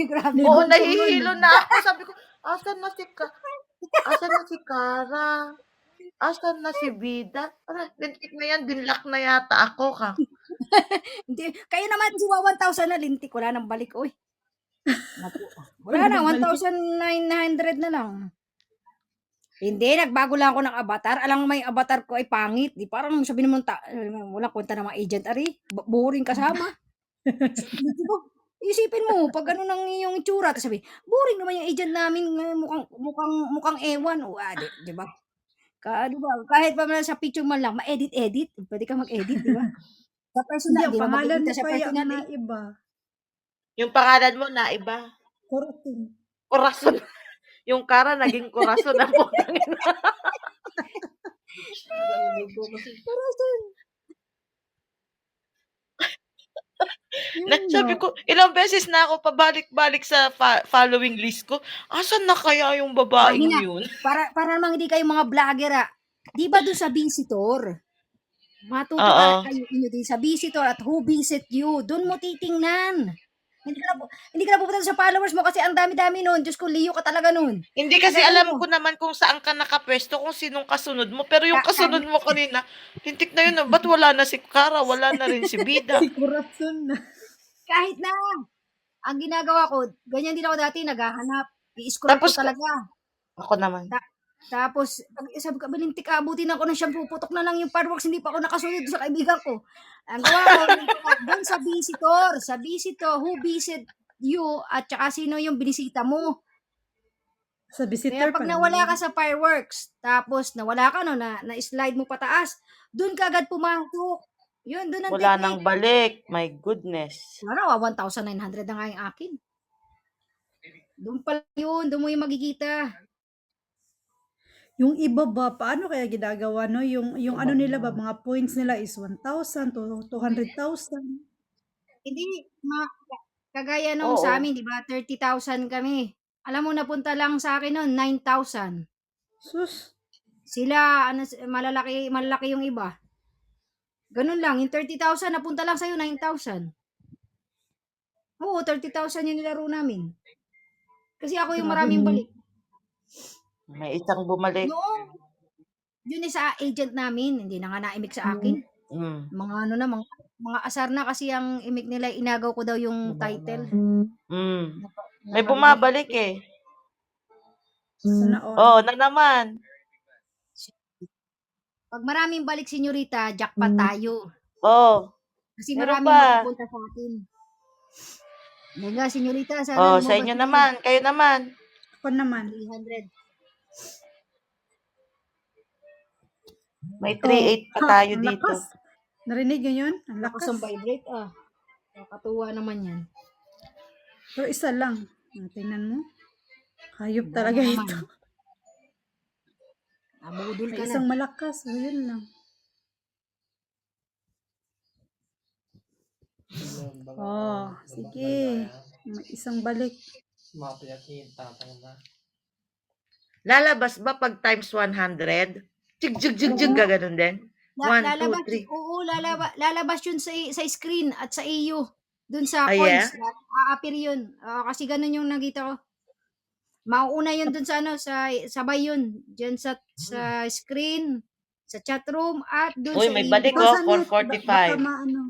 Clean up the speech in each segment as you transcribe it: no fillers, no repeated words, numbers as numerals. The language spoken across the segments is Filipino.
Grabe. Oo, Libog ka nahihilo man. na ako. Sabi ko, asan na si Kara? Asan na si Vida? Lintik na yan, dinlock na yata ako ka. Hindi, kayo naman si 1,000 na lintik, wala nang balik, uy. Wala Wala na, nang balik. 1,900 na lang. Hindi, nagbago lang ako ng avatar. Alam mo, may avatar ko ay pangit. Di parang sabi naman, wala kwenta ng mga agent, ari. Boring kasama. Di ba? Isipin mo, pag ano nang iyong itsura, tapos sabi, boring naman yung agent namin, mukhang ewan. O, di ba? Di ba? Kahit pa man sa picture man lang, ma-edit-edit. Pwede ka mag-edit, di ba? Sa Hindi, personal, ang di naman pangalan makikita mo sa pa yung personal, eh. naiba. Yung pangalan mo na iba. Kuratin. Corazon. Yung Kara naging Corazon na po. Sabi ko, ilang beses na ako pabalik-balik sa following list ko. Asan na kaya yung babaeng Mahina. yun? Para namang hindi kayo mga vlogger, ah. Di ba dun sa visitor? Matuto Oo. kayo din sa visitor at who visit you. Doon mo titingnan. Hindi ka na pupunta sa followers mo kasi ang dami-dami nun. Diyos ko, Leo ka talaga nun. Hindi kasi Kaya alam ano, ko naman kung saan ka nakapwesto, kung sinong kasunod mo. Pero yung kasunod kahit, mo kanina, lintik na yun. Ba't wala na si Kara? Wala na rin si Bida. Si Kuratin na. kahit na, ang ginagawa ko, ganyan din ako dati, naghahanap. I-scroll ko Tapos, talaga. ako naman. Tapos, sabi ko, balintik, abutin ako ng shampoo, putok na lang yung fireworks, hindi pa ako nakasunod sa kaibigan ko. Ang gawa ko, doon sa visitor, who visit you, at saka sino yung binisita mo. Sa Kaya visitor pag pala nawala yun. ka sa fireworks, tapos nawala ka, no, na-slide mo pataas, doon ka agad pumasok. Yun, doon ang Wala nang technique. balik. My goodness. Ano, 1,900 na nga yung akin. Doon pala yun, doon mo yung makikita. Yung iba ba, paano kaya ginagawa, no? Yung ano nila ba, mga points nila is 1,000 to 200,000. Hindi, kagaya nung Oo. sa amin, di ba, 30,000 kami. Alam mo, napunta lang sa akin noon, 9,000. Sus, Sila, malalaki yung iba. Ganun lang, yung 30,000, napunta lang sa'yo, 9,000. Oo, 30,000 yung nilaro namin. Kasi ako yung grabe. maraming balik. May isang bumalik. Noong, yun sa agent namin, hindi na nga naimik sa akin. Mm. Mga ano na, mga asar na kasi ang imik nila, inagaw ko daw yung title. Mm. May bumabalik eh. Sana all. Oo, na naman. Pag maraming balik, senyorita, jackpot tayo. Oo. Kasi Meron maraming pa. mapupunta sa atin. Mega, senyorita, sana Oh, sa lumabas inyo kayo. naman. Kayo naman. Ako naman. 300. May 3-8 pa tayo ang dito. lakas. Narinig nyo yun? Ang Lakas lakas. ang vibrate, ah. Nakakatuwa naman yan. Pero isa lang. Tingnan mo. Hayop talaga Naman. ito. Nabudol May ka na. isang malakas. O, yun lang. Oh, sige. May isang balik. Lalabas ba pag times 100? Jig, gaganon din? 1, 2, 3. Oo, lalabas yun sa screen at sa iyo. Dun sa Ah, coins. yeah? A-appear yun. Kasi ganun yung nakita ko. Mauuna yun dun sa sabay yun. Diyan sa screen, sa chat room, at dun Uy, sa may iyo. balik Ikaw oh, sa net. 445. Baka maano.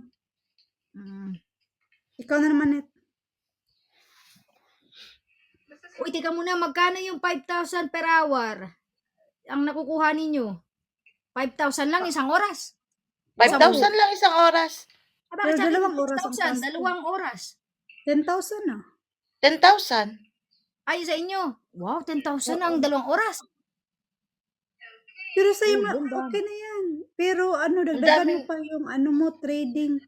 Ikaw na naman net. Uy, teka muna, magkano yung 5,000 per hour? Ang nakukuha ninyo? 5,000 lang isang oras. 5,000 lang isang oras. Bakit sa akin Pero 2 oras ang 6,000? task. 2 oras. 10,000 na. 10,000. Ay, sa inyo. Wow, 10,000 ang 2 oras. Pero sa'yo, Oh, ganda. okay na yan. Pero dagdagan mo pa yung mo, trading.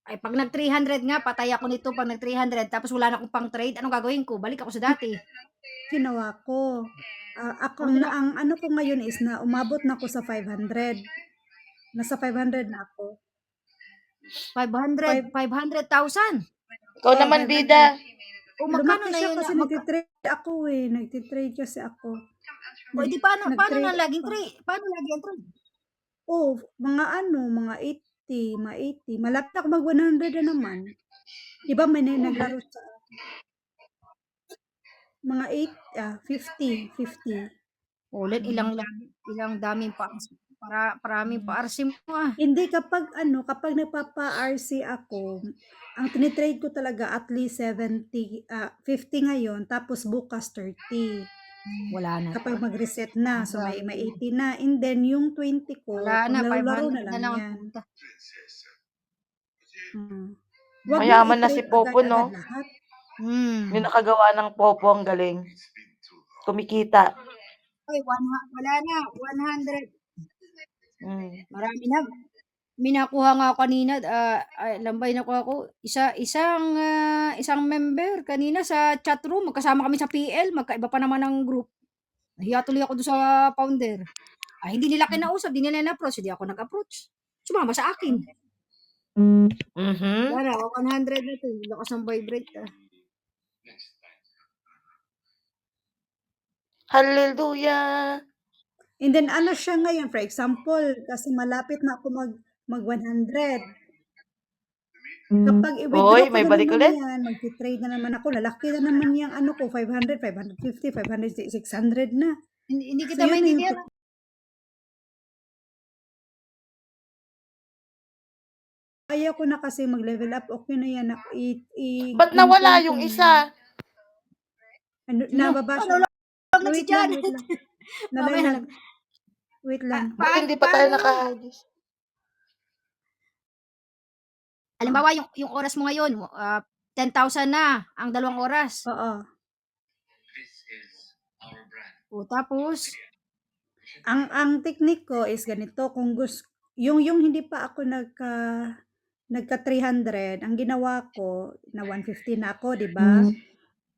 Ay, pag nag 300 nga, patay ako nito pag nag 300, tapos wala na akong pang trade, anong gagawin ko? Balik ako sa dati. Ginawa ko. Ang ano ko ngayon is na umabot na ako sa 500. Nasa 500 na ako. 500,000. Ikaw naman, Bida. O magkano Lumaki na siya yun? kasi nagtitrade ako eh. Nagtitrade kasi ako. O di paano Nag-trade na laging ako. trade? Paano laging trade? Oh, mga 80, mga 80. Malapit ako mag 100 na naman. 'Di ba may naglaro sa mga 50. Ulit ilang daming maraming Hmm. pa-RC mo, ah. Hindi kapag nagpapa-RC ako, ang tini-trade ko talaga at least 50 ngayon tapos bukas 30. Wala na Kapag 'to. mag-reset na, so may Grabe. 80 na, and then yung 20 ko, Wala na, pang laro-laro na 500 na lang lang ang yan. punta. Mm. Wag lang Mayaman na si i-trade Popo, no? agad-agad lahat. Yung Hmm. nakagawa ng Popo, ang galing. Kumikita. Ay, wala na, 100. Mm. Marami na. May nakuha nga ako kanina, ilan ba yung nakuha ko? Isang member kanina sa chat room, magkasama kami sa PL, magkaiba pa naman ng group. Nahiya tuloy ako do'n sa founder. Hindi nila kinausap, di nila in-approach, hindi ako nag-approach. Sumama sa akin. Mhm. Wala, 100 na 'to, lakas ng vibrate, ah. Hallelujah. And then ano siya ngayon, for example, kasi malapit na ako mag 100. Kapag Uy, i-withdraw ko may na balik naman ulit. yan, magti-trade na naman ako, lalaki na naman yung ano ko, 500, 550, 500, 600 na. Hindi So kita yun na yung maintindihan. kaya ko na kasi mag-level up, okay na yan. Ba't nawala I-maintain ko yung na isa? yan. Nababa siya. Lang si Wait lang, Janet. wait lang. Mamaya Nalalag. lang. Wait lang. Ba't hindi pa tayo Paano? nakahagis? Halimbawa, yung oras mo ngayon, 10,000 na ang 2 oras. Oo. O tapos, Ang technique ko is ganito, kung yung hindi pa ako nagka 300, ang ginawa ko na 150 na ako, 'di ba?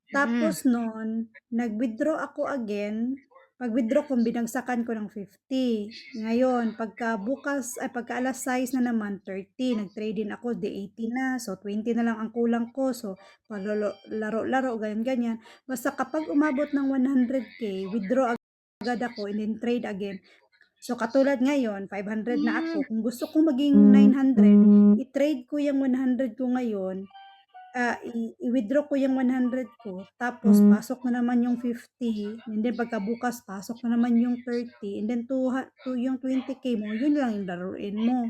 Tapos nun, nag-withdraw ako again. Pag-withdraw ko, binagsakan ko ng 50. Ngayon, pagka alas 6 na naman, 30. Nag-trade din ako, di 80 na. So, 20 na lang ang kulang ko. So, laro-laro, ganyan-ganyan. Basta kapag umabot ng 100K, withdraw agad ako and then trade again. So, katulad ngayon, 500 na ako. Kung gusto kong maging 900, i-trade ko yung 100 ko ngayon, i-withdraw ko yung 100 ko, tapos pasok na naman yung 50, and then pagkabukas, pasok na naman yung 30, and then yung 20K mo, yun lang yung laruin mo.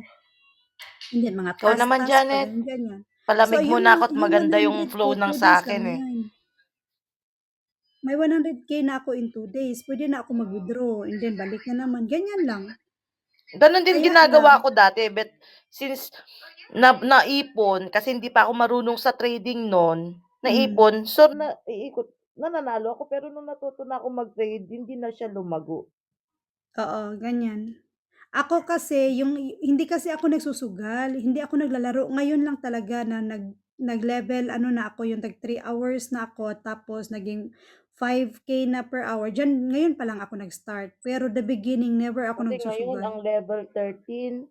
And then mga Ikaw naman, task pa, Janet. ganyan. So, Palamig mo na ako at yung maganda yung 100 flow ko, ng 2 sa days akin lang eh. yan. May 100K na ako in 2 days. Pwede na ako mag-withdraw, and then balik na naman. Ganyan lang. Ganon din Kaya ginagawa lang, ko dati, but since naipon, kasi hindi pa ako marunong sa trading noon, naipon, so naiikot, nananalo ako, pero nung natuto na ako mag-trade, hindi na siya lumago. oo, ganyan. Ako kasi hindi kasi ako nagsusugal, hindi ako naglalaro. Ngayon lang talaga na nag-level ano na ako, yung tag 3 hours na ako tapos naging 5K na per hour. Diyan ngayon pa lang ako nag-start. Pero the beginning never ako Kasi ngayon, nagsusugal. ang level 13,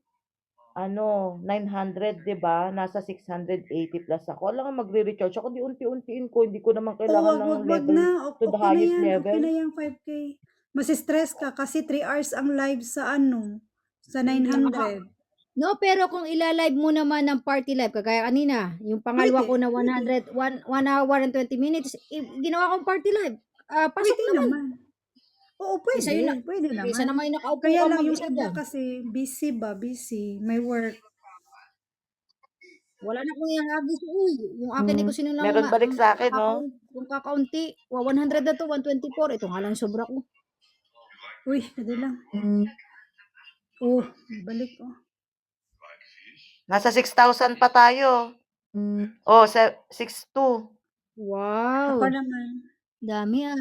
900, 'di ba? Nasa 680 plus ako. Alam nga magre-recharge ako, di unti-untiin ko, hindi ko naman Oh, kailangan ng wag level na. to the Okay na highest yan. Okay level. na yan 5K. Masi-stress ka kasi 3 hours ang live sa sa Hindi. 900. no, pero kung ilalive mo naman ng party live, kagaya kanina, yung pangalawa ko na Pwede. 1 hour and 20 minutes, ginawa kong party live. Pasok Pwede naman. naman. Oo, pwede. Pwede Kaysa naman. naman yung nakaupo Kaya kang lang yung mag-isa iba dyan. kasi busy. May work. Wala na akong ihahagis. Uy, yung akin ko sino lang Meron balik sa akin, no? kung kakaunti. 100 na to, 124. Ito nga lang yung sobra ko. Uy, pwede lang. Oh, balik oh. Nasa 6,000 pa tayo. Oh, 6,200. Wow. Ako naman. Dami ah.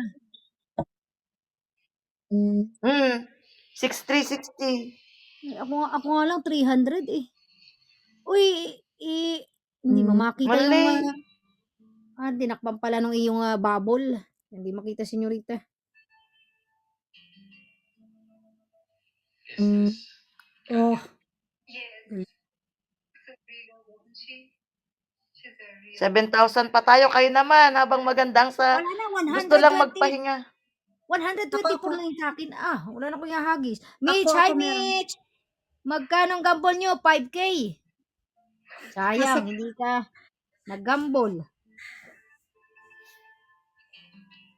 6,360. Ako nga lang 300 eh. Uy, hindi mo makita Mali. yung tinakpan pala nung iyong bubble. Hindi makita, senyorita. Oh, 7,000 pa tayo. Kayo naman, habang magandang sa Wala na, gusto lang 120. magpahinga. 124 lang yung sa akin. Wala na akong ihahagis. Mitch, ako hi meron. Mitch! Magkano ang gamble nyo? 5K. Sayang, Nasa- hindi ka. Naggambol.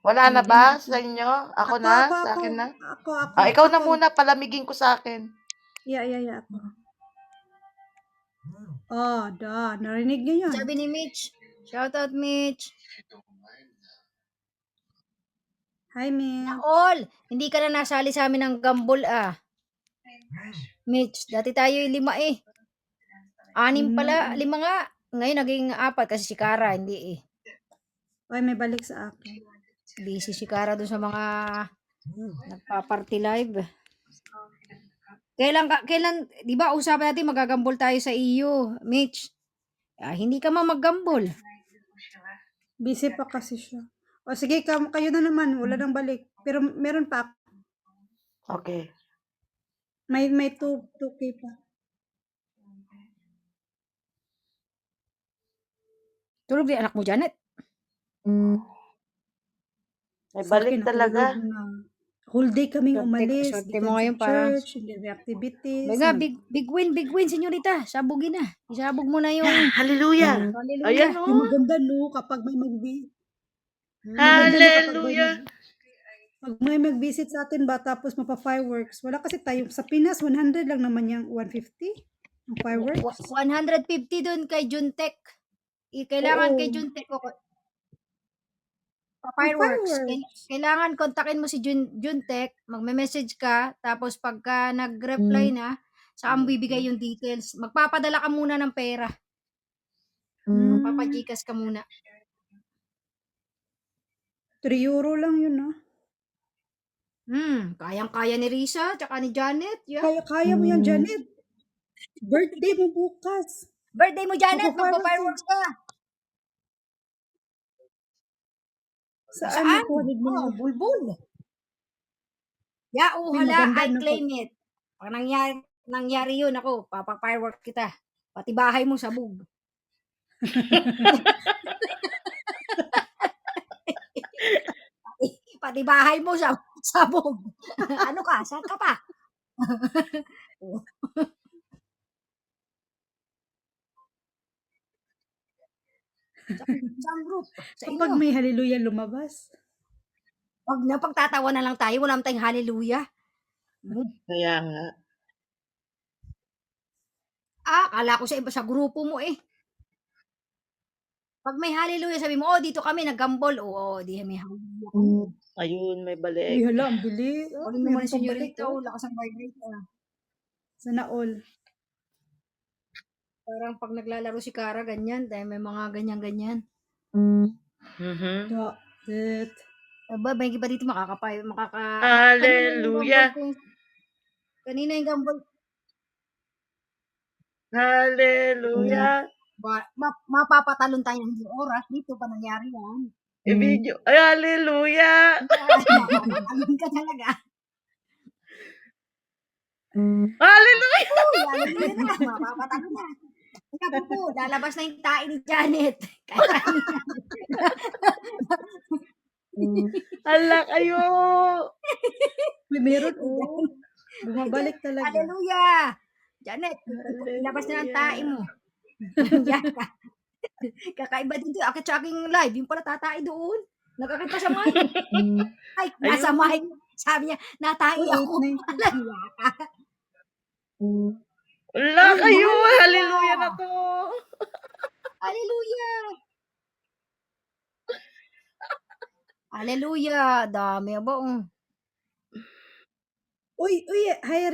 Wala na Hindi ba na. sa inyo? Ako Ako, na? ako, Sa ako. akin na? Ako. Ikaw na muna. Palamigin ko sa akin. Yeah, ako. Oh, narinig niyo yun. Sabi ni Mitch. Shout out, Mitch. Hi, Mitch. All, hindi ka na nasali sa amin ng gambol ah. Mitch, dati tayo 5 eh. 6 pala, 5 nga. Ngayon naging 4 kasi si Kara, hindi eh. Ay, may balik sa akin. Busy si Kara doon sa mga nagpa-party live. Kailan, di ba usapan natin magagambol tayo sa iyo, Mitch? Hindi ka maggambol. Busy pa kasi siya. O sige, kayo na naman. Wala nang balik. Pero meron pa. Okay. May 2K pa. Tulog din anak mo, Janet. May Sa balik akin, talaga. natulog na. Whole day kaming umalis. Swerte mo ngayon pa. Church, hindi may activities. May nga, big win, senyorita. Sabugin na. Isabog mo na yung... Hallelujah. Hallelujah. Ayan Yung o. maganda, no? Kapag may Hallelujah. Pag may mag-visit sa atin ba, tapos mapa-fireworks. Wala kasi tayo. Sa Pinas, 100 lang naman yung 150. Ang fireworks. 150 doon kay Juntec. Kailangan Oo. kay Juntec fireworks. Kailangan kontakin mo si Juntec, magme-message ka, tapos pagka nag-reply na, saan bibigay yung details. Magpapadala ka muna ng pera. Magpapagikas ka muna. 3 euro lang yun, ah. Kayang-kaya ni Risa, tsaka ni Janet. Yeah. Kaya mo yan, Janet. Birthday mo bukas. Birthday mo, Janet, Magpa-fireworks magpa-fireworks ka. Saan? Bulbul. Hala, I claim it. Pag nangyari yun, ako, papafirework kita. Pati bahay mo sabog. Pati bahay mo sabog. Ano ka? Saan ka pa? Sa group. Sa Kapag inyo. may hallelujah lumabas. Pag napagtatawa na lang tayo, wala tayong hallelujah. Kaya nga. Akala ko sa grupo mo eh. Pag may hallelujah, sabi mo, dito kami naggambol. Di may hallelujah. Ayun, may balik. Uy, hala, ang bili. Ano naman si senyorita, lakas ang vibrate. Sana all. Parang pag naglalaro si Kara, ganyan. Dahil may mga ganyan-ganyan. It. May iba dito Hallelujah. Kanina yung gambol. Hallelujah. Mapapatalon tayo ng oras. Dito pa nangyari yan. I-video. Ay, hallelujah. Mapapatalon ka talaga. Hallelujah. Hallelujah na. Mapapatalon na. Kaya po, lalabas na yung tae ni Janet. Hala kayo. May meron. Bumabalik talaga. Hallelujah. Janet, ilabas na ng tae mo. Kakaiba din ito. Akit sa aking live, yung pala tatay doon. Nagkakit pa sa mic. Ay, nasa mic. Sabi niya, natay ako. Wala kayo. Hallelujah na to. Hallelujah. Hallelujah. Dami ba? Uy, hi,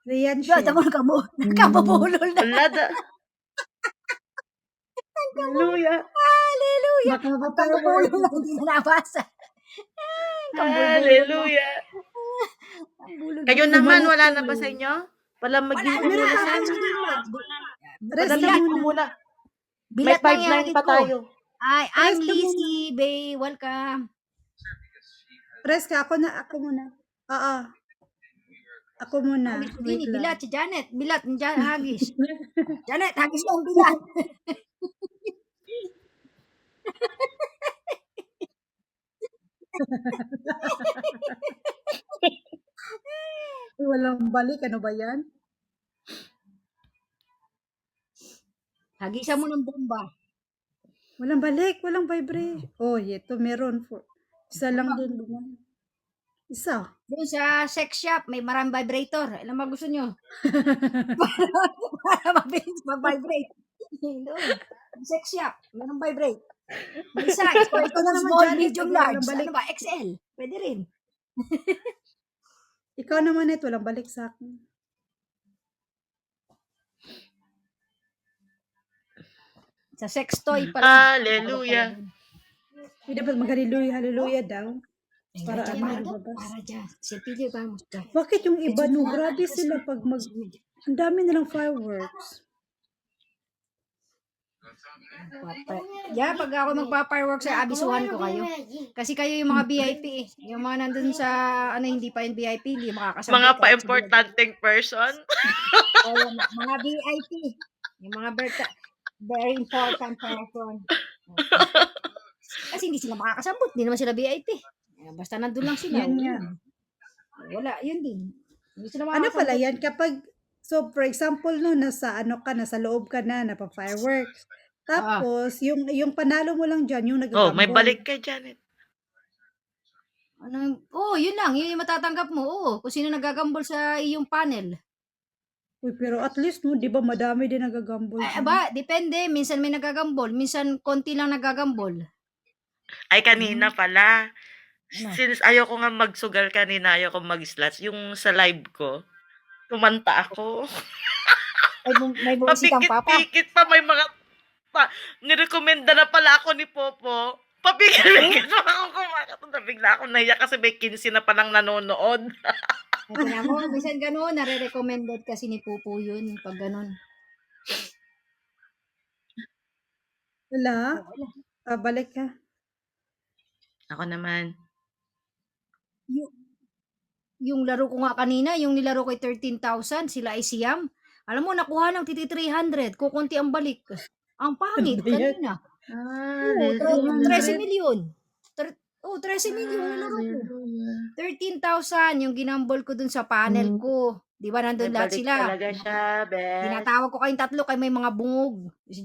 Rian Shen. Nakababulol na. Hallelujah. Hallelujah. Nakababulol na. Hindi na nabasa. Hallelujah. Kayo naman, wala na ba sa inyo? Palamagin ko muna sa inyo. Palamagin ko muna. May 5-9 pa tayo. I'm Lizzie, babe. Welcome. Preska, ako muna. Oo. Ako muna. Bilat si Janet. Bilat ni Hagis. Janet, Hagis yung bilat. Walang balik. Ano ba yan? Hagisan mo ng bomba. Walang balik, walang vibrate. Oh, ito meron. Isa lang din. Isa. Doon sa sex shop, may maraming vibrator. Ilan ba gusto nyo? Para mabilis mag-vibrate. Doon. Sex shop, meron vibrate. May size. Kung Ikaw na naman, small, Janet, medium, pag walang large. balik. Ano ba? XL. Pwede rin. Ikaw naman, Net, walang balik sa akin. Sa sex toy pala. Hallelujah. Hindi dapat mag-hallelujah, hallelujah daw. Para Para, ano, para, lumabas. para dyan. Silpili ba mo? Bakit yung iba, no? Grabe sila pag ang dami nilang fireworks. Yeah, pag ako magpa-fireworks, abisuhan ko kayo. Kasi kayo yung mga VIP eh. Yung mga nandun sa, hindi pa yung VIP, hindi makakasabit. Mga pa-importanteng person. O, mga VIP. Yung mga very important person. Kasi hindi sila makakasabot. Hindi naman sila VIP. Basta nandun lang sila. Yan nga. Wala, yun din. Hindi sila Ano makakasabot. pala yan? Kapag, so for example, no, nasa loob ka na, napa-fireworks. Tapos, yung panalo mo lang dyan, yung Oh, may nagagambol. balik ka, Janet. Yun lang. Yun yung matatanggap mo. Oo, kung sino nagagambol sa iyong panel. Uy, pero at least, no, di ba madami din nagagambol dyan? Depende. Minsan may nagagambol. Minsan konti lang nagagambol. Ay, kanina pala. Ano? Since ayoko nga magsugal kanina, ayoko mag-slots, yung sa live ko, kumanta ako. May buwisit kang papa. Papikit-pikit pa, may mga nirekomenda na pala ako ni Popo. Papikit-pikit pa ako kumakanta. Bigla ako nahiya kasi may 15 na palang nanonood. Kaya mo, minsan gano'n, nare-recommended kasi ni Pupo yun, pag gano'n. Wala? Balik ka. Ako naman. Yung laro ko nga kanina, yung nilaro ko ay 13,000, sila ay Siam. Alam mo, nakuha ng titi 300, kukunti ang balik. Ang pangit, Ano ba yan? kanina. Hallelujah. 13 million. 13 million nilaro ko. 13,000 yung ginambol ko dun sa panel ko. Di ba nandun May lahat balik sila? talaga siya, Bes. Tinatawag ko kayong tatlo kay may mga bungog. Si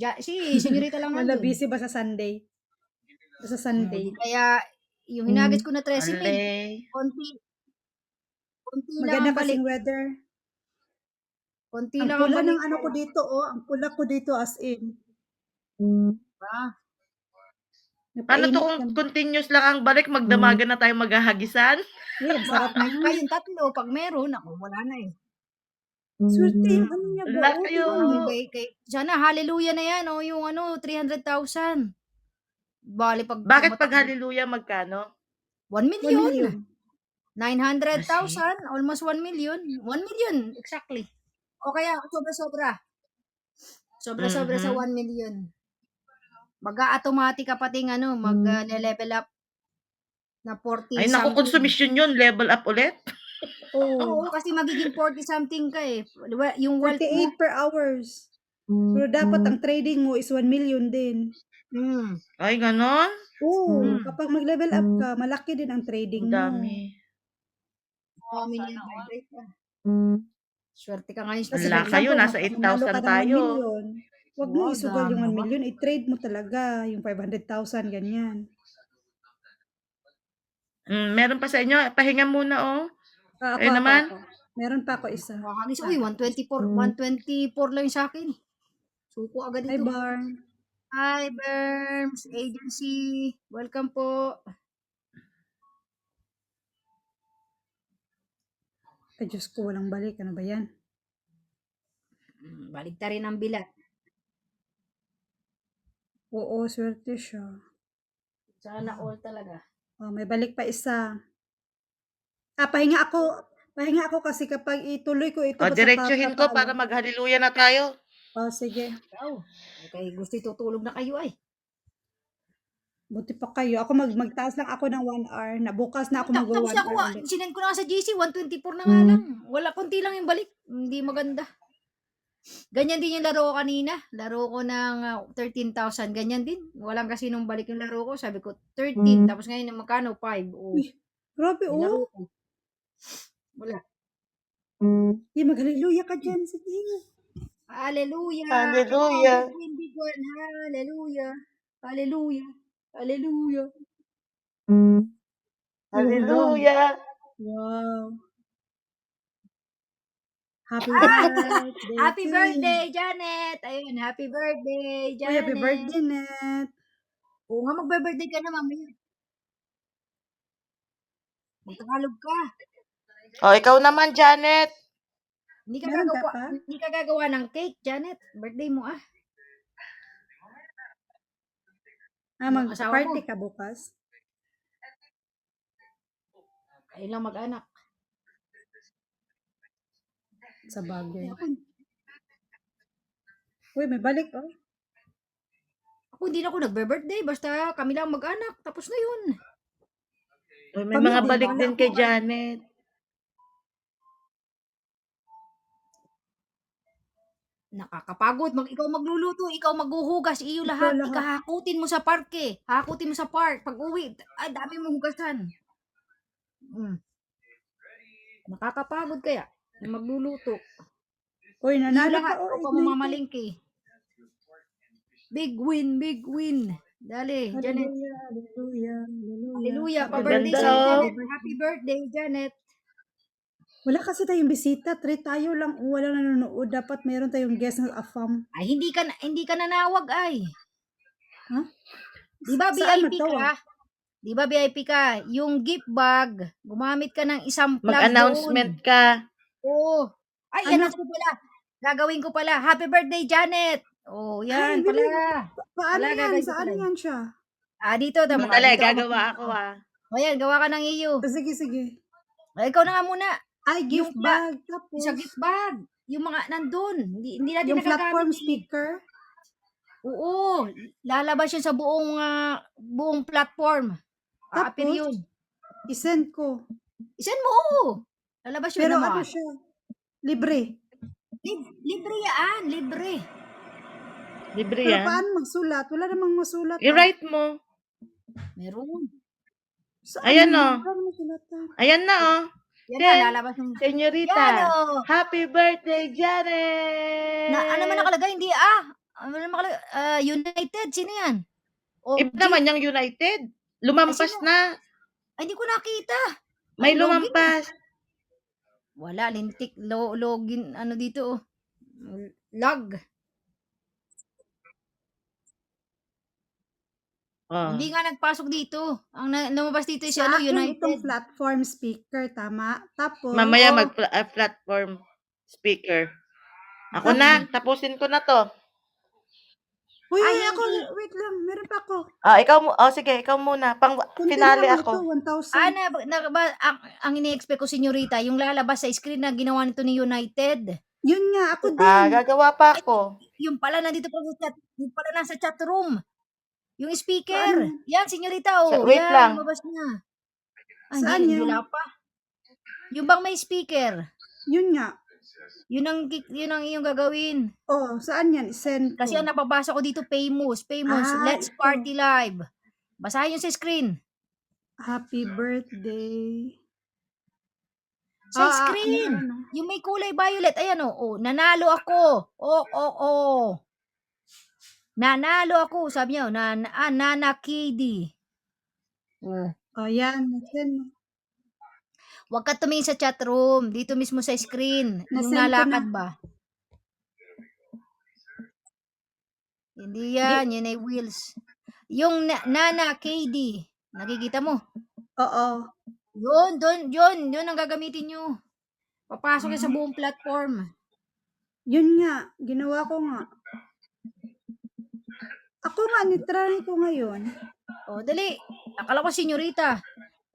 senyorita lang Wala, nandun. busy ba sa Sunday? Sa Sunday. Kaya yung hinagis ko na 13 mil, Alay. konti lang Maganda ang balik. kasing weather. Konti Ang lang ang pula balik. ng ano ko dito, ang pula ko dito as in. Ano to Napainit kung yan. continuous lang ang balik, magdamagan na tayo maghahagisan? Yan, sarap na yun. Kayong tatlo, pag meron, ako wala na eh. Swerte yung ano niya ba? Wala Oh, kayo. Sana, hallelujah na yan, yung 300,000. Bali, Bakit pag hallelujah magkano? 1 1 million. million. 900,000, almost 1 million. 1 million, exactly. O kaya, sobra-sobra. Sobra-sobra sa 1 million. Mag-a-automatic ka pating mag-level up na 40 Ay, naku, consumption yun. Level up ulit. Oo, kasi magiging 40 something ka eh. Yung wealth mo. 48 per hours. Pero dapat ang trading mo is 1 million din. Ay, ganon? Oo, kapag mag-level up ka, malaki din ang trading Ang mo. dami. Swerte ka ngayon. Kasi Wala for kayo, example, nasa manalo ka 8,000 ng 1 tayo. million. Huwag mo Oo, isugal yung 1 dami ba? million. I-trade mo talaga yung 500,000, ganyan. Meron pa sa inyo. Pahinga muna, oh. Ako. naman? Meron pa ako isa. Uy, 124 lang yung sa akin. Suko agad Hi, ito. Barn. Hi, Berms Agency. Welcome po. Ay, Diyos ko, walang balik. Ano ba yan? Baligta rin ang bilat. Oo, swerte siya. Sana all talaga. Oh, may balik pa isa. Pahinga ako kasi kapag ituloy ko ito. Diretsuhin ko para mag-hallelujah na tayo. Sige. Okay, gusto itutulog na kayo ay. Buti pa kayo. Ako magtaas lang ako ng 1 hour. Bukas na ako Tapos mag-1 ako, hour ulit. sinend ko na sa GC, 124 na nga lang. Wala, konti lang yung balik. Hindi maganda. Ganyan din yung laro ko kanina. Laro ko ng 13,000. Ganyan din. Walang kasi nung balik yung laro ko. Sabi ko, 13. Tapos ngayon, magkano? 5. Uy, grabe, laro ko. Wala. Mag-hallelujah ka dyan. Sige. Hallelujah. Hallelujah. Hindi Kwan. Hallelujah. Hallelujah. Hallelujah. Hallelujah. Wow. Happy Ah! birthday Happy to you. birthday, Janet! Ayun, happy birthday, Uy, happy Janet! birthday, Net. Oo nga, magbe-birthday ka na mamaya. Magtagalog ka. Oh, ikaw naman, Janet. Hindi ka Meron ka gagawa, pa? hindi ka gagawa ng cake, Janet. Birthday mo ah. Yung asawa mo. Mag-party ka bukas? Ayun lang mag-anak. Sa bagay. Ako, Uy, may balik, oh. ako hindi na ako nagbe-birthday. Basta kami lang mag-anak. Tapos na yun. Uy, may Kami mga din, balik wala din akong kay Janet. Nakakapagod. Ikaw magluluto, ikaw maghuhugas, iyo Ikaw lahat. lahat. Ikahakutin mo sa parke. Hakutin mo sa park. Pag uwi, ay dami mong hugasan. Nakakapagod kaya. Yung magluluto. Uy, Iyo nanalo lahat. pa, oh, O pa Ignite. mamamalingki. Big win, big win. Dali, Janet. Hallelujah, hallelujah, hallelujah. Hallelujah. Happy Pa-birthday Ganda, sa'yo, oh. Janet. Happy birthday, Janet. Wala kasi tayong bisita, treat tayo lang, walang nanonood. Dapat meron tayong guest na afam. Ay, hindi ka nanawag ay. Ha? Di ba Saan VIP matawag? ka? Di ba VIP ka? Yung gift bag, gumamit ka ng isang plug Mag-announcement doon. ka. Oo. Ay, Ano? announce ko pala. Gagawin ko pala. Happy birthday, Janet. Oh, yan Ay, pala. paano Wala, yan? gagawin ko Saan pala. yan siya? Dito. Sandali, Dito gagawa ako ah. O yan, gawa ka ng iyo. Sige, sige. Ay, ikaw na nga muna. Ay, gift Yung bag. Tapos, Sa gift bag. Yung mga nandun. Hindi natin yung platform nagagamit eh. speaker. Oo. Lalabas yun sa buong platform. Aapir Tapos, yun. isend ko. Isend mo, oo. Lalabas yun Pero naman. ano siya? Libre. Libre yan, libre. Libre Pero yan. paano magsulat? Wala namang masulat. I-write mo. Meron. Saan Ayan, yun? oh. Paano masulatan? Ayan na oh. Yan Then, na, lalabas yung... Senyorita, Yan o. happy birthday, Janet! Ano naman nakalagay? Hindi Ano naman nakalagay? United, sino yan? Iba OG. naman yung United. Lumampas Ay, sino? na. Ay, hindi ko nakita. May Ay, login. lumampas. Wala, lintik. Login, ano dito oh. Log. Oh. Hindi nga nagpasok dito. Ang lumabas dito is Sa ano, akin United. itong platform speaker, tama? Tapos, Mamaya Oo. platform speaker. Ako na, tapusin ko na to. uy, Ay, ako, hindi. wait lang, meron pa ako. Sige, ikaw muna. Pang Kunti finale lang ako. ito, 1,000. Ang ini-expect ko, senyorita, yung lalabas sa screen na ginawa nito ni United. Yun nga, ako din. Gagawa pa ako. Yung pala nandito pa sa chat, yung pala nasa chat room. Yung speaker. Paano? Yan, senyorita, oh. Wait Yan, lang. lumabas na. Saan Hindi, yan? wala pa. Yung bang may speaker. Yun nga. Yun ang iyong gagawin. Oh, saan yan? Isend ko. Kasi ang napabasa ko dito, famous. Let's ito. party live. Basahin yung sa screen. Happy birthday. Sa screen. ano? Yung may kulay violet. Ayan, oh. Nanalo ako. Oh. Nanalo ako. Sabi niya, Nana KD. Oh, yan. Send mo. Huwag ka tumingin sa chat room. Dito mismo sa screen. Yung Nasend ko nalakad na. ba? Hindi yan. Yun ay wheels. Yung Nana KD. Nakikita mo? Oo. Yun ang gagamitin nyo. Papasok yan sa buong platform. Yun nga. Ginawa ko nga. Ako nga, nitry ko ngayon. Dali. Akala ko senyorita.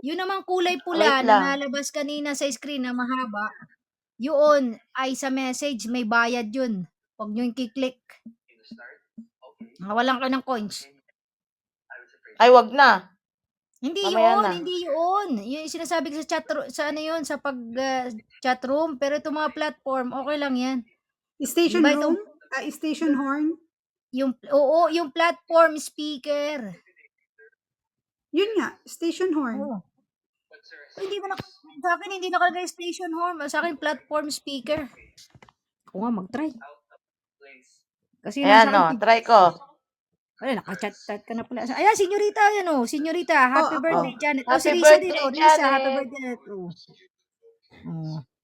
Yun namang kulay pula Wait na lang. nalabas kanina sa screen na mahaba. Yun ay sa message. May bayad yun. Huwag nyo yung kiklik. Walang ka ng coins. Ay, wag na. Hindi Mamaya yun, na. hindi yun. Yung sinasabi ko sa sa pag chat room, pero itong mga platform, okay lang yan. Station Diba room? Station horn? Yung platform speaker. Yun nga, station horn. Oo. Hindi mo sa akin hindi nakalagay station horn, sa akin platform speaker. Ako nga mag-try. Kasi Ayan, nasa akin, try ko. naka-chat ka na pala. Ayan, senyorita, ayan o. Senyorita, happy ako. birthday, Janet. Si Happy Risa din birthday, o. Risa, happy Janet. birthday, Janet.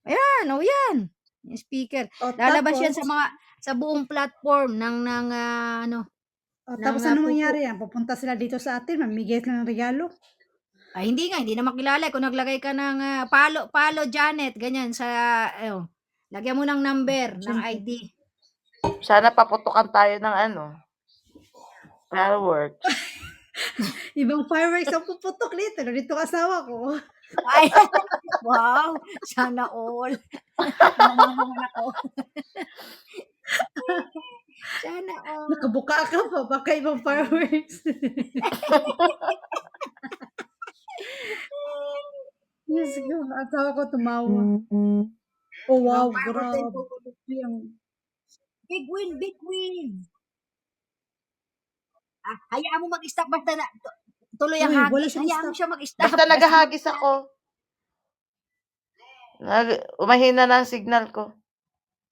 Ayan, yan. Yung speaker. O, Lalabas yan tapos, sa buong platform tapos ng ano pupo. mangyari yan? Pupunta sila dito sa atin, mamigay sila ng regalo. Ay, hindi na makilala. Kung naglagay ka ng palo, Janet, ganyan, lagyan mo ng number, ng ID. Sana paputukan tayo ng fireworks. Ibang fireworks ang puputok dito. Dito asawa ko. Ay, wow, sana all. Mamamangan ako. Sana all. Nakabuka ka pa, baka ibang fireworks. Diyos ko, asawa ko tumawa. Oh, wow, Ibang fireworks grabe. din puputok. Big win. Hayaan mo mag-stop basta na tuloy ang Uy, wala hagis. siyang Hayaan mo stop. siya mag-stop. Basta naghahagis ako. Umahina na ang signal ko.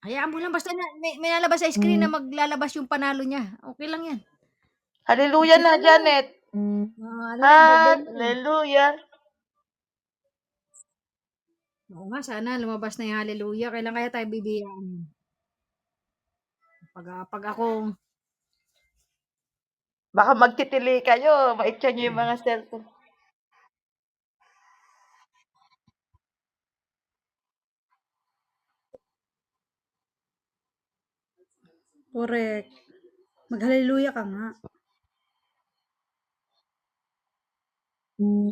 Hayaan mo lang basta may lalabas sa screen na maglalabas yung panalo niya. Okay lang yan. Hallelujah na, Janet. Birthday mo. Hallelujah. Oo nga, sana lumabas na yung hallelujah. Kailan kaya tayo bibigyan? Pag ako, Baka magtitili kayo. Maitya nyo yung mga cellphone. Correct. Mag-hallelujah ka nga.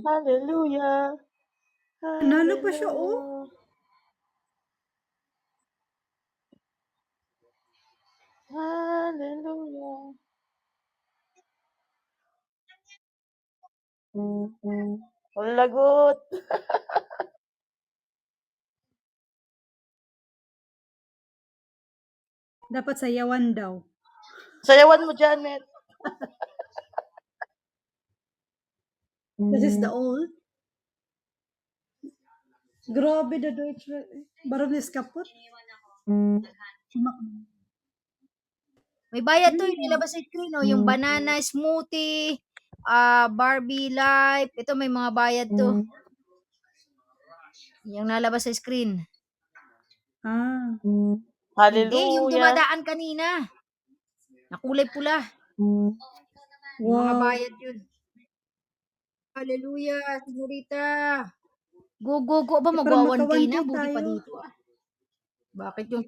Hallelujah. Nanalo pa siya, oh. Hallelujah. Ang lagot. Dapat sayawan daw. Sayawan mo, Janet. This is the old. Grabe na Deutsch. Barones kapot. may bayad to yung nilabas sa screen, no? Yung banana smoothie, Barbie Life. Ito may mga bayad to. Yung nalabas sa screen. Ah. Hallelujah. Hindi, yung dumadaan kanina. Nakulay pula. Yung mga Wow. bayad yun. Hallelujah, senyorita. Go. Ba, Parang magwa 1K na. maka-1K Buti pa tayo. dito. Bakit yung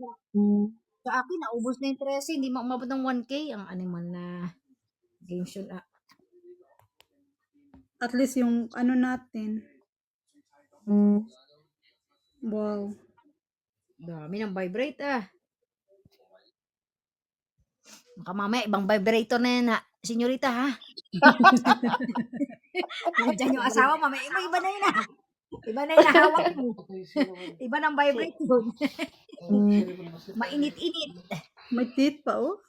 sa akin, naubos na yung 13. Hindi maumabot ng 1K. Ang animal na game show. At least yung ano natin. Wow. Dami ng vibrate Baka mamaya, ibang vibrator na yan senyorita ha. Diyan yung asawa, mamaya iba na yun ha. Iba na yung nahawak mo. Iba ng vibrate yun. Mainit-init. May teeth pa, oh.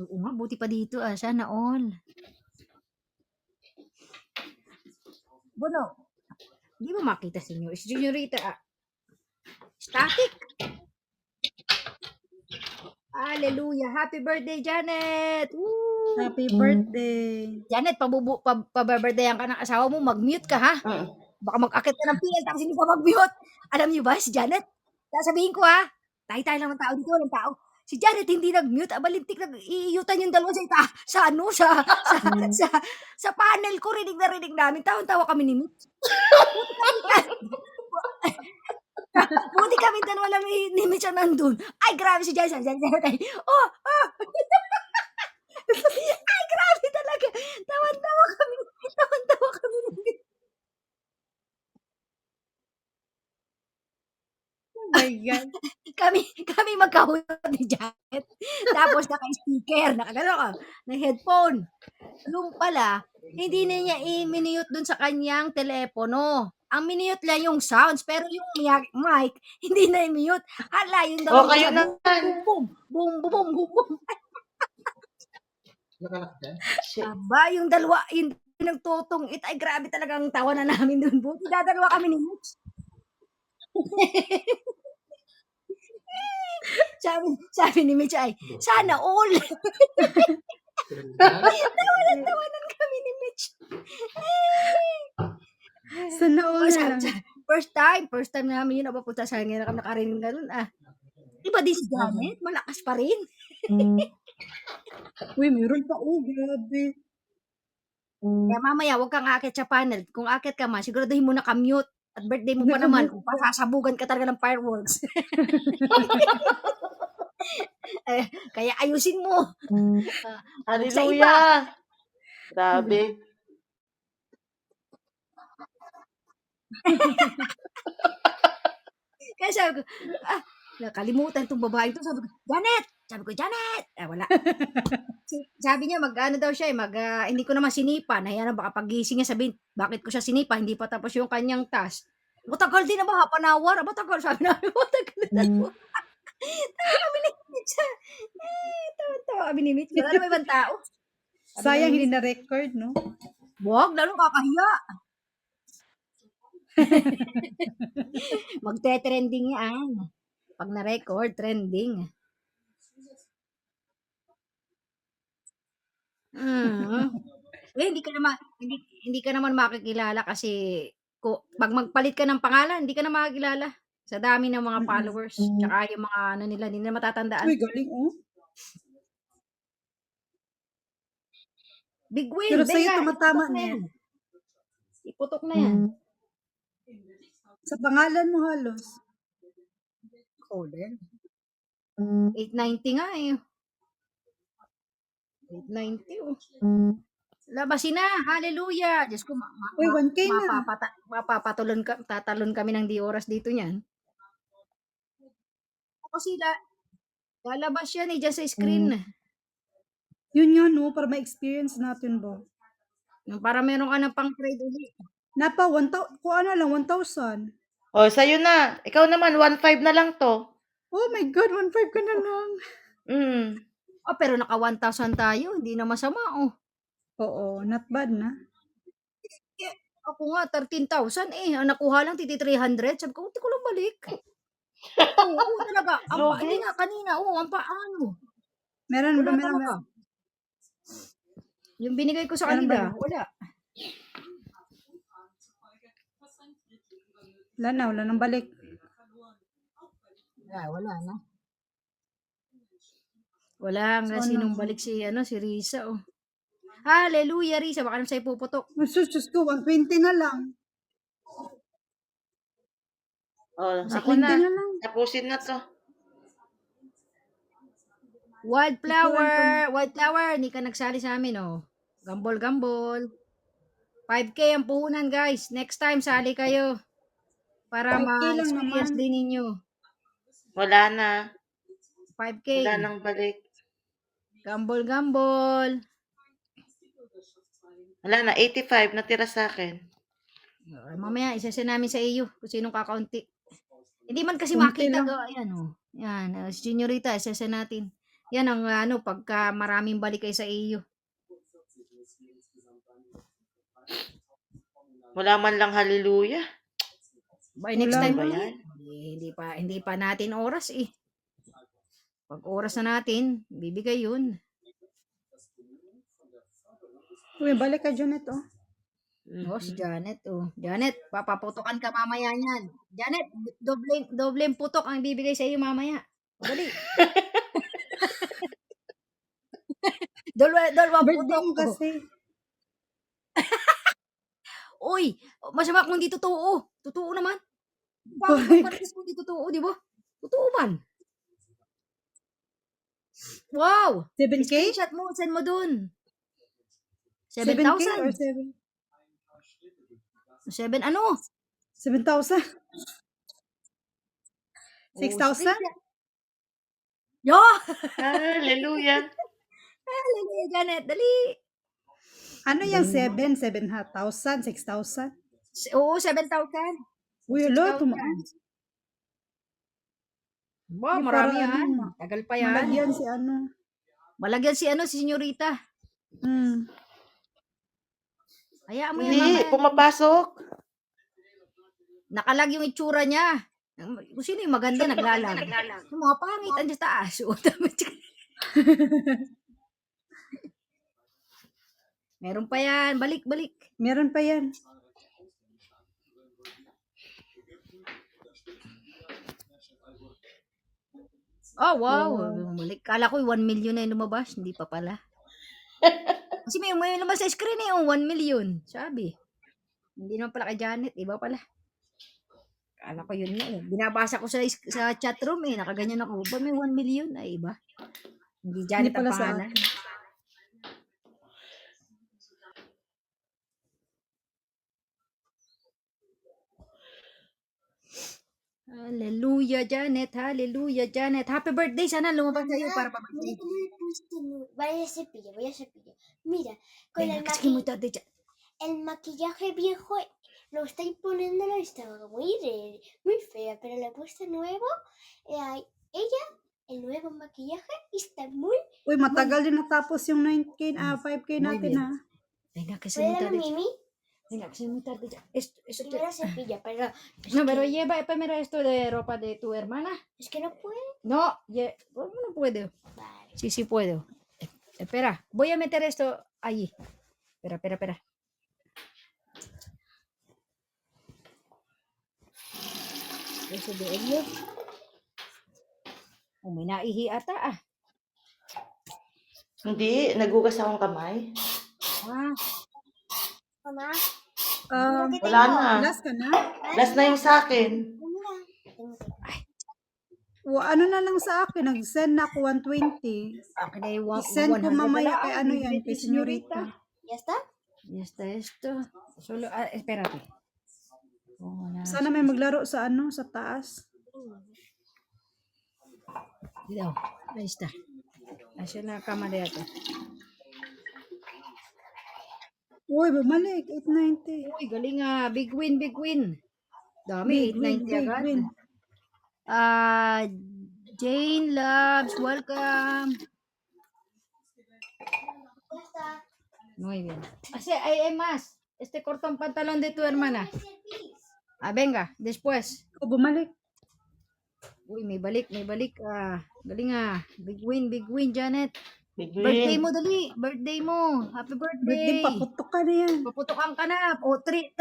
Oo nga, buti pa dito sana all. Bono, hindi mo makita senyorita static. Hallelujah. Happy birthday, Janet. Woo! Happy birthday. Janet, pababirthdayan ka ng asawa mo, mag-mute ka ha. Baka mag-akit ka ng PL tapos hindi ka mag-mute. Alam niyo ba si Janet? Sasabihin ko ha. Tayo lang ng tao dito, walang tao. Si Janet hindi nag-mute, balintik nag-iiyutan yung dalawa sa panel ko, rinig na rinig namin. Tawa kami ni Mitch. Buti kami dalawa lang ni Mitch nandun. Ay, grabe si Janet. Oh. Ay, grabe talaga. Tawan-tawa kami. Oh my God. kami magkahulog ni Janet. Tapos naka-speaker, na headphone. Yung pala, hindi na niya i-mute dun sa kanyang telepono. Ang minute lang yung sounds, pero yung mic, hindi na i-mute. Hala, yung daw. Kayo na. Boom. Aba, yung dalawa, yung nagtutong it, ay grabe talagang tawa na namin dun. Buti dadalawa kami ni Mitch. Sabi ni Mitch ay, sana all. Tawanan kami ni Mitch. Sana all na lang. First time namin yun napapunta sa ngayon na kami nakarinig na nun. Iba din si Janet, malakas pa rin. Uy, meron pa. Oh, grabe. Kaya mamaya, huwag kang aakyat sa panel. Kung aakyat ka man, siguraduhin mo na-commute. At birthday mo pa naman, pasasabugan ka talaga ng fireworks. Kaya ayusin mo. Hallelujah! Grabe. Kaya sabi ko, nakalimutan itong babae ito. Sabi ko, Janet! Janet! Wala. Sabi niya, ano daw siya, hindi ko naman sinipa. Nahiya na baka pagising niya sabihin, bakit ko siya sinipa? Hindi pa tapos yung kanyang task. Matagal din na ba? Panawar? Matagal. Sabi namin, matagal na po. Tawa kami ni Mitch. Tawa kami ni Mitch. Wala naman ibang tao. Sayang hindi na-record, no? Wag, lalo kakahiya. Magte-trending yan. Pag na-record, trending. Hindi ka naman makikilala kasi pag magpalit ka ng pangalan, hindi ka na makikilala sa dami ng mga followers. Tsaka yung mga nila, hindi na matatandaan. Uy, galing, oh. Big win. Pero sa'yo tumatama na yan. Iputok na yan. Sa pangalan mo halos. Oh, then. 890 nga eh. 890 oh. Labasin na. Hallelujah. Diyos ko, Uy, 1K na. tatalon kami ng di oras dito niyan. Kasi lalabas yan eh, dyan sa screen. Yun yun, no? Para ma-experience natin ba? Para meron ka ng pang-trade ulit. Napa, kung ano lang, 1,000. Oh, sa'yo na. Ikaw naman, 1.5 na lang to. Oh my God, 1,500 ka na lang. Pero naka 1,000 tayo. Hindi na masama, oh. Oo, not bad na. Ako nga, 13,000 eh. Ang nakuha lang, 300. Sabi ko, hindi ko lang balik. Oo, talaga. Hindi nga, kanina. Ang paano. Meron. Yung binigay ko sa kanila, wala. Wala nang balik. Wala na. Wala nga sinong balik si Risa, oh. Hallelujah, Risa. Baka naman sa'yo puputok. Sus ko, 120 na lang. Oh, ako na. Tapusin na to. Wildflower. Hindi ka nagsali sa amin, oh. Gambol. 5K ang puhunan, guys. Next time, sali kayo. Para ma-experience din ninyo. Wala na. 5K. Wala nang balik. Gambol. Wala na, 85 natira sa akin. Mamaya, isasend namin sa iyo kung sinong kakaunti. Hindi man kasi makita. Ayan, oh. Yan, Senyorita, isasend natin. Yan ang pagka maraming balik kayo sa iyo. Wala man lang hallelujah. By next time ba yan? Hindi pa natin oras eh. Pag oras na natin, bibigay yun. Uy, balik ka, Janet, oh. Si Janet, oh. Janet, papaputokan ka mamaya niyan. Janet, dobleng putok ang bibigay sa iyo mamaya. Dali. Dalawang putok mo kasi. Uy, masama kung hindi totoo. Totoo naman. Bakit kung hindi totoo, di ba? Totoo man. Wow! 7K? Screenshot mo, send mo dun. 7K 7,000. or 7? 7 ano? 7,000? 6,000? Yo! Hallelujah. Hallelujah, Janet. Dali. Ano yung 7? 7,000? 6,000? Oo, 7,000. Uy, ala, Wow, marami yan. Tagal pa yan. Malagyan si Senyorita. Hayaan mo yan, Hindi, pumapasok. Nakalag yung itsura niya. Kung sino yung maganda naglalag. Yung mga pangit andiyan sa taas. O, meron pa yan. Balik. Meron pa yan. Oh, wow. Wow. Balik. Kala ko 1 million na yung lumabas. Hindi pa pala. Kasi may lumabas sa screen eh. 1 million. Sabi. Hindi naman pala kay Janet. Iba pala. Kala ko yun nga eh. Binabasa ko sa chatroom eh. Nakaganyan ako. Ba may 1 million? Ay, iba. Hindi Hindi Janet ang pala sa pangalan. akin. Hallelujah, Janet. Hallelujah, Janet. Happy birthday. Sana lumabas sa'yo para Mira pabigay. que no he puesto vaya cepillo, voy a cepillo. Mira, con Venga, el, kasi mo ito. el maquillaje viejo lo estoy poniéndolo y está muy fea, pero le he puesto nuevo. Ella, el nuevo maquillaje está muy... Uy, matagal din natapos yung 9K, 5K Muy natin bien. ha. Venga, kasi mo ¿Puede ito. Mimi? Venga, kasi mo ito. Eso Primero cepilla, pero no, pero lleva primero esto de ropa de tu hermana. es que no puede. No, ¿cómo no puedo? Vale. Sí puedo. Espera, voy a meter esto allí. Espera. Eso de ellos. May naihi ata ah. Hindi, nagugas akong kamay. Ah, Mamá, Wala na. Last ka na? Last na yung sa akin. mira. Ano na lang sa akin, nag-send na ako 120. akin ay I-send ko 100 mamaya na kay lang. ano yan, Libre kay ni senyorita. ¿Ya está? Ya está esto. Solo, espérate. Wala. Sana may maglaro sa ano, sa taas. Cuidado. Ahí está. Hacia la cama de ato. Uy, bumalik, 890. Uy, galing ah. Big win. Dami, Big 890 agad. win. Jane Loves, welcome. Ya está. Muy bien. Hay más. Cortón pantalón de tu hermana. Venga, después. O, bumalik. Uy, may balik. Galing ah. Big win, Janet. Big Birthday win. mo, dali. Birthday mo. Happy Birthday, birthday. paputok ka na yan. Paputokan ka na. O, try.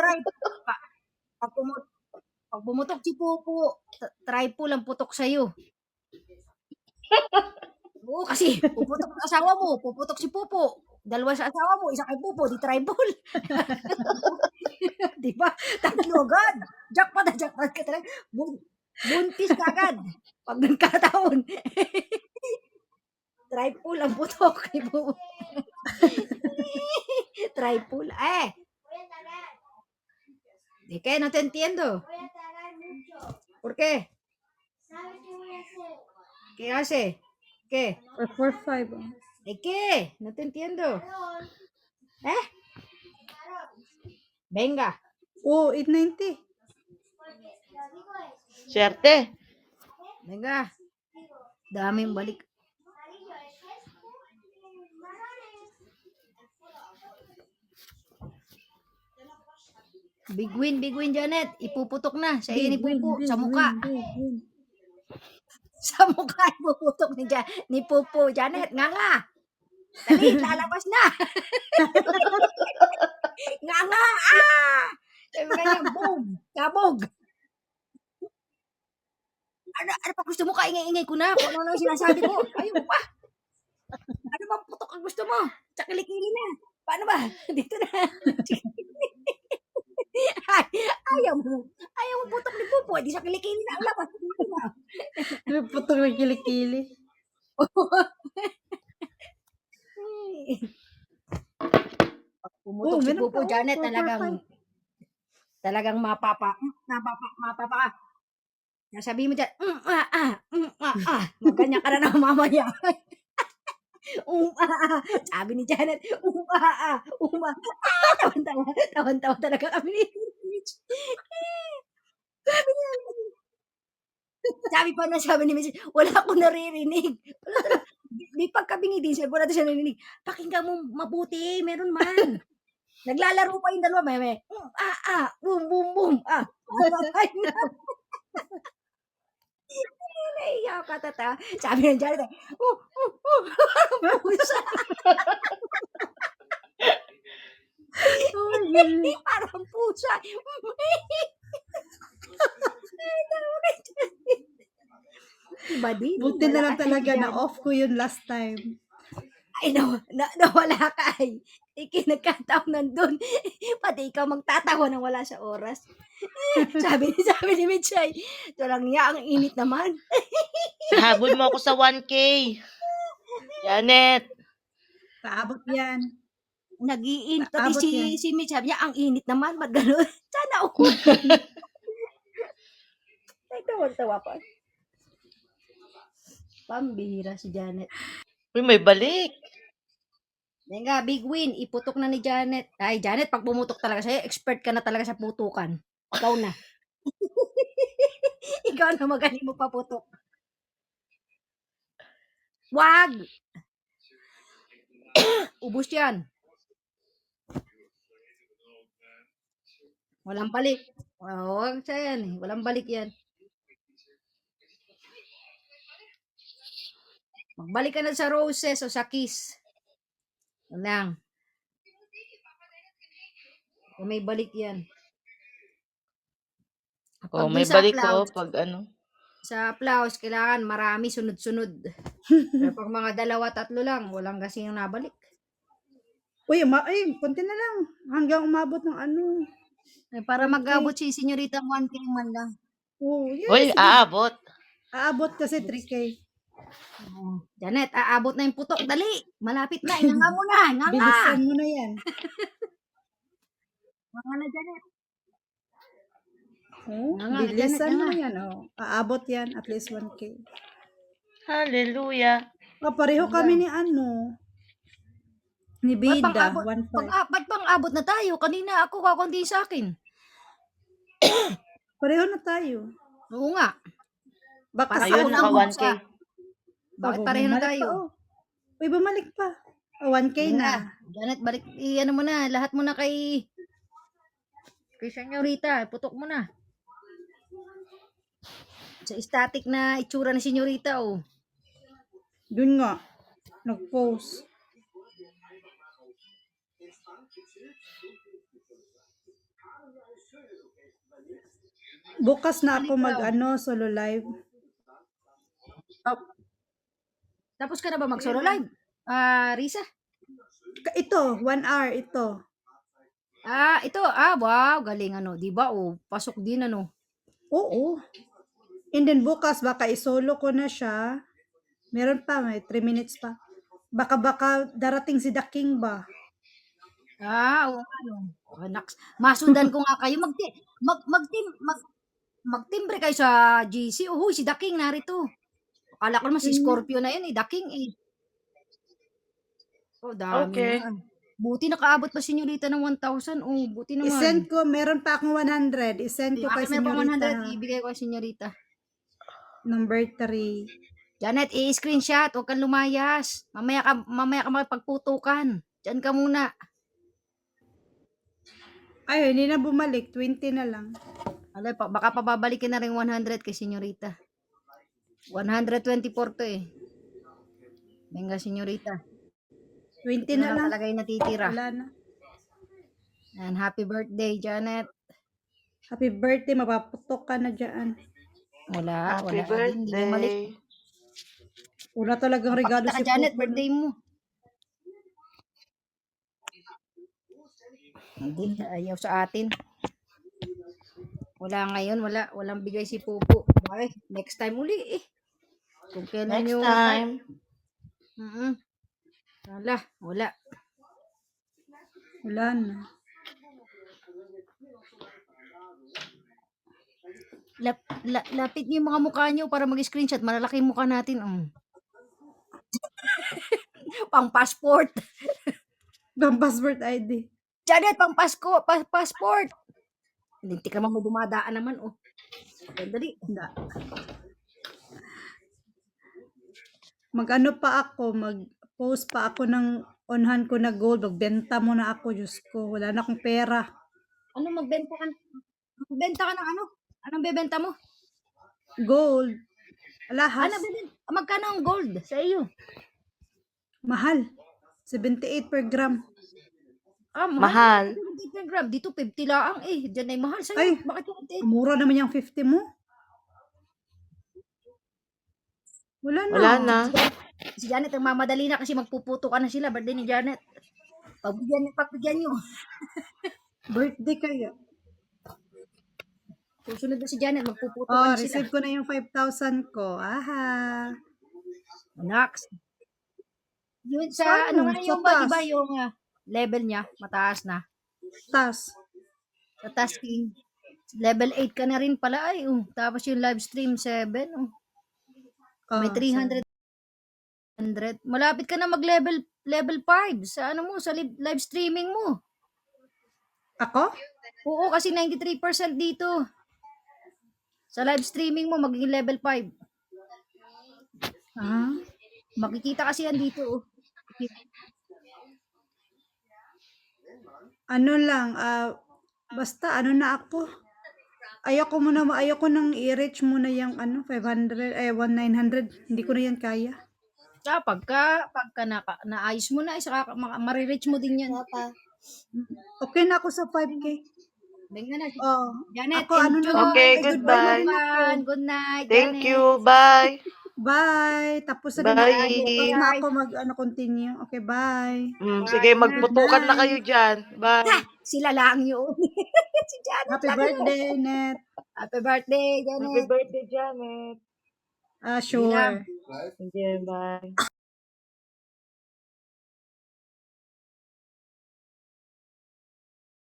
Pag pumutok si Pupo, try po lang putok sa'yo. Oo, kasi puputok ang asawa mo, puputok si Pupo. Dalawa sa asawa mo, isa kay Pupo, di tribal. Di ba? Tatlo agad. Jackpot ka talaga. Buntis ka agad. Pag nagkataon. Tribal ang putok kay Pupo. Tribal. Voy a tardar. ¿De qué? No te entiendo. Voy a tardar mucho. ¿Por qué? ¿Sabes qué voy a hacer? ¿Qué hace? ¿Qué? 445. ¿De qué? No te entiendo. Carol, Venga. Oh, 890. porque lo digo es, Swerte. Venga. Daming balik. amarillo es marrones. Big win, Janet. Ipuputok na. Sa iyo ni Big Pupo. win, Sa big mukha. win, big win. Sa mukha ipuputok ni Pupo. Janet, nga. Dali, lalabas na. nga. Sabi ka niya, boom. Kabog. Ano pa gusto mo? Kaingay-ingay ko na. Kung ano sinasabi ko. Ayaw mo pa. Ano bang putok ang gusto mo? Sa kilikili na. Paano ba? Dito na. Ayaw mo putok ni Pupo. Di sa kilikili na ang labas. Dito na. Putok ng kilikili. Pumutok si meron Pupo, pa, Janet, 445. talagang mapapa ka. Nasabi mo dyan, magkanya ka na ng mamaya. Sabi ni Janet, tawan-tawa talaga kami ni Mitch. Sabi ni Mitch, wala akong naririnig. May pagkabingi din siya, wala siya narinig. Pakinggan mo mabuti, meron man. Naglalaro pa yung dalawa, boom, boom, boom, Iyak ka tata. Sabi ng Janet, parang pusa. Oh my goodness. Parang pusa. Iba din. Buti na lang Wala talaga yan. na off ko yun last time. Ay, nawala ka ay. Nagkataon nandun. Pati ikaw magtatawa nang wala sa oras. sabi ni Mitchay, ito lang niya, ang init naman. Habol mo ako sa 1K. Janet. Paabot yan. Nag-iinit. Pati Abot yan. si Mitch, sabi niya, ang init naman. Ba't gano'n? Sana ako. Ay, tawa pa. Pambihira si Janet. Uy, may balik. Yan nga, big win. Iputok na ni Janet. Ay, Janet, pag pumutok talaga sa'yo, expert ka na talaga sa putukan. Ikaw na. Ikaw na magaling mo paputok. Wag! Ubus yan. Walang balik. Wag siya yan. Walang balik yan. Magbalik ka na sa roses o sa kiss. Yan lang. Kung may balik yan. Oh, Pag may sa balik ko applause, pag ano. sa applause, kailangan marami sunod-sunod. Pero pag mga 2-3 lang, walang kasi yung nabalik. Uy, konti na lang. Hanggang umabot ng ano. Eh, para 1K. mag-abot si Senyorita 1K man lang. Oh, Uy, yes. aabot. Aabot kasi 3K. Janet, aabot na yung putok. Dali! Malapit na. Inganga mo na. Inganga! Bilisan mo na yan. Inganga na, Janet. Oh, Nga nga, bilisan Janet, mo nga. na yan. Oh. Aabot yan. At least 1K. Hallelujah. Pareho kami ni ano. Ni Bida. Pang-abot, 1.5. ba't pang-abot na tayo? Kanina ako kakunti sa akin. Pareho na tayo. Oo nga. Baka Para Ayun, ako naka lang 1K. buksa. Bakit pareho na bumalik tayo? pa, oh. Uy, bumalik pa. 1K Yan na. Janet, balik, ano mo na, lahat mo na kay Senyorita, putok mo na. Sa static na itsura ni Senyorita, oh. Dun nga. Nag-post. Bukas na ako solo live. Tapos ka na ba mag-solo live? Risa? Ito, 1 hour ito. Ito, wow, galing Di ba? Oh, pasok din Oo. And then bukas baka isolo ko na siya. Meron pa, may 3 minutes pa. Baka darating si The King ba? Oo Masundan ko nga kayo. Magtimbre kayo sa GC. Oh, si The King narito. Akala ko naman si Scorpio na yan The King Oh, dami Okay. na. Buti nakaabot pa si Senyorita ng 1,000. Oh, buti naman. I-send ko, meron pa akong 100. I-send ko kay Akin meron pa Senyorita. 100, ibigay ko kay Senyorita. Number 3. Janet, i-screenshot. Huwag kang lumayas. Mamaya ka makapagputukan. Diyan ka muna. Ay, hindi na bumalik. 20 na lang. Baka pababalikin na rin 100 kay Senyorita. 124 to Venga, Senyorita. 20 Ito na lang. talaga yung natitira. Wala na. And happy birthday, Janet. Happy birthday. Mapaputok ka na dyan. Wala. Happy Hindi bumalik. birthday. Wala talagang regalo Pakta ka, si Janet, Popo. birthday mo. Hindi, ayaw sa atin. Wala ngayon, walang bigay si Pupo. Bakit? Next time uli Kung kailan Next yung time. Wala. Wala na. Lapit niyo yung mga mukha niyo para mag-screenshot. Malalaki yung mukha natin. Pang passport. Pang passport ID. Janet, pang passport. Lintik naman mo dumadaan naman, Dali. Mag-ano pa ako, mag-post pa ako ng onhan ko na gold. Magbenta muna ako, Diyos ko. Wala na akong pera. Ano, magbenta ka? Magbenta ka ng ano? Anong bebenta mo? Gold. Alahas. Magkano ang gold sa iyo? Mahal. 78 per gram. Mahal. 70 gram. Dito 50 lang eh. Diyan ay mahal sa'yo. Ay. Bakit 78? Mura naman yung 50 mo. Wala na. Wala na. Si Janet, ang mamadali na kasi magpuputo ka na sila. Birthday ni Janet. Pagbigyan nyo. Birthday kaya. Susunod na si Janet, magpuputo ka Oh, na sila. receive ko na yung 5,000 ko. Aha. Next. Yun sa, Paano? ano nga Sa yung ba, taas. diba yung level niya, mataas na. Tas. Sa tasking, level 8 ka na rin pala ay. Tapos yung live stream 7, may 300. Malapit ka na mag-level 5 sa ano mo, sa live streaming mo. Ako? Oo, kasi 93% dito. Sa live streaming mo, magiging level 5. Ah. Makikita kasi yan dito. Ano lang, basta ano na ako. Ayoko nang i-reach muna yung 500, 1,900. Hindi ko na yan kaya. Pagka naayos mo na, saka marireach mo din yan. Papa. Okay na ako sa 5K. Tingnan na. Oh, Janet, ako ano na enjoy. lang. Okay, Ay, goodbye. na din ako. Good night, Thank Janet. you. Bye. Bye. Tapos na Bye. ako continue. Okay, bye. Sige, magputukan na kayo dyan. Bye. Sila lang yun. Si Janet Happy lang yun. birthday, Net. Happy birthday, Janet. Happy birthday, Janet. Sure. Sige, bye.